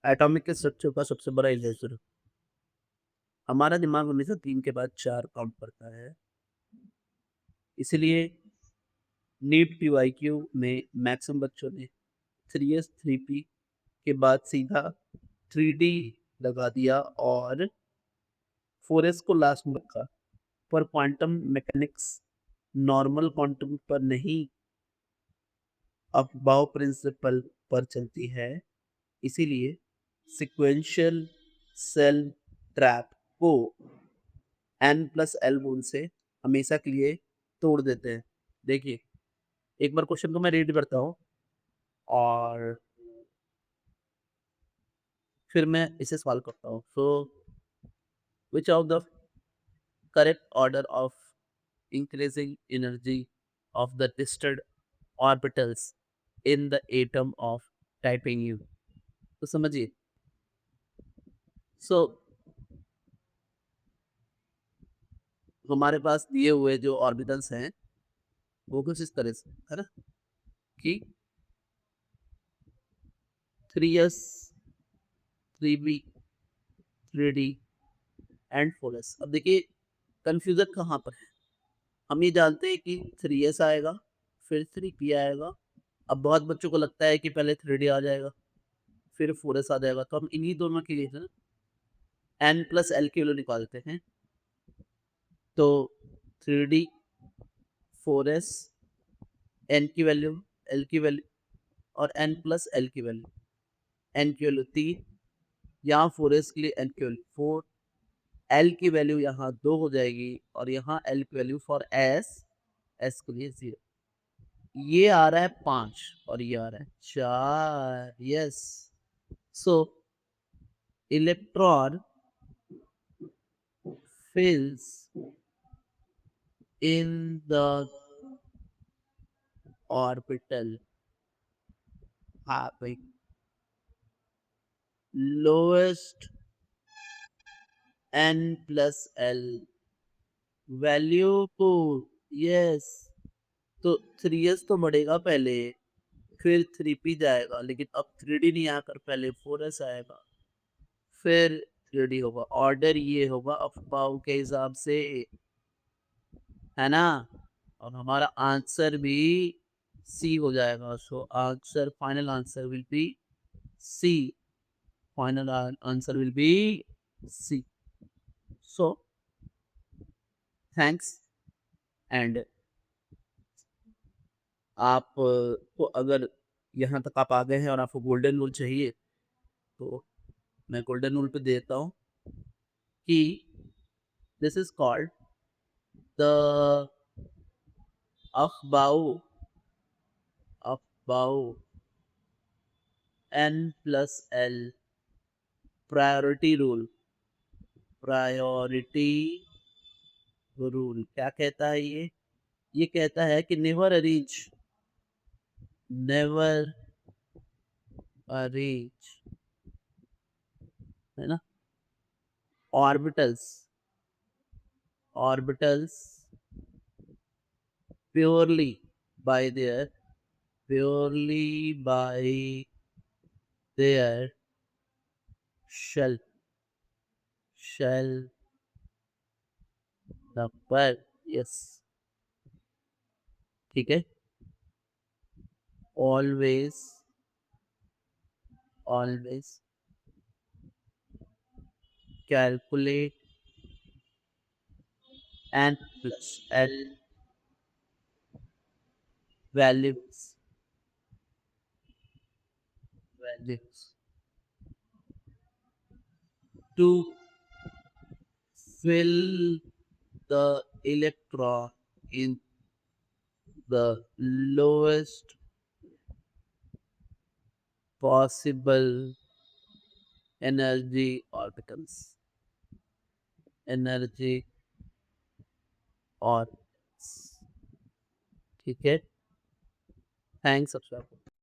Atomic के structure का सबसे बड़ा इरेज़र। हमारा दिमाग हमेशा 3 के बाद 4 काउंट करता है। इसलिए नीट पीवाईक्यू में मैक्सिमम बच्चों ने 3S 3P के बाद सीधा 3D लगा दिया और 4S को लास्ट में रखा। पर क्वांटम मैकेनिक्स नॉर्मल क्वांटम पर नहीं, अफबाउ प्रिंसिपल पर चलती है। इसीलिए सीक्वेंशियल सेल ट्रैप को n+l मूल से हमेशा के लिए तोड़ देते हैं। देखिए, एक बार क्वेश्चन को मैं रीड करता हूँ और फिर मैं इसे सॉल्व करता हूँ। So which of the correct order of increasing energy of the distant orbitals in the atom of titanium? तो समझिए। सो हमारे पास दिए हुए जो ऑर्बिटल्स हैं वो कुछ इस तरह से है ना कि 3s 3b 3d and 4s। अब देखिए कंफ्यूजन कहाँ पर है। हम ये जानते हैं कि 3s आएगा, फिर 3p आएगा। अब बहुत बच्चों को लगता है कि पहले 3d आ जाएगा, फिर 4s आ जाएगा। तो हम इन्हीं दोनों के लिए n+l की वैल्यू निकालते हैं। तो 3d 4s n की वैल्यू l की वैल्यू और n+l की वैल्यू n की वैल्यू 3, यहाँ 4s के लिए n की वैल्यू 4, l की वैल्यू यहाँ 2 हो जाएगी और यहाँ l की वैल्यू फॉर s के लिए 0। ये आ रहा है 5 और ये आ रहा है 4। Yes. So electron fills in the orbital having lowest n+l value को। यस। तो 3s तो बढ़ेगा पहले, फिर 3p जाएगा, लेकिन अब 3d नहीं आकर पहले 4s आएगा, फिर 3d होगा। ऑर्डर ये होगा अफबाऊ के हिसाब से, है ना? और हमारा आंसर भी सी हो जाएगा। So answer final answer will be C. Final answer will be C. So thanks. And आप को अगर यहाँ तक आप आ गए हैं और आपको गोल्डन रूल चाहिए तो मैं गोल्डन रूल पे देता हूँ कि this is called the Aufbau Aufbau n+l priority rule. Priority rule क्या कहता है ये कहता है कि नेवर अरेंज, है ना, orbitals orbitals purely by their purely by their shell shell number. Yes, ठीक है। Always always calculate n+l values values to fill the electron in the lowest possible energy orbitals energy orbitals। ठीक है। Thanks सबसे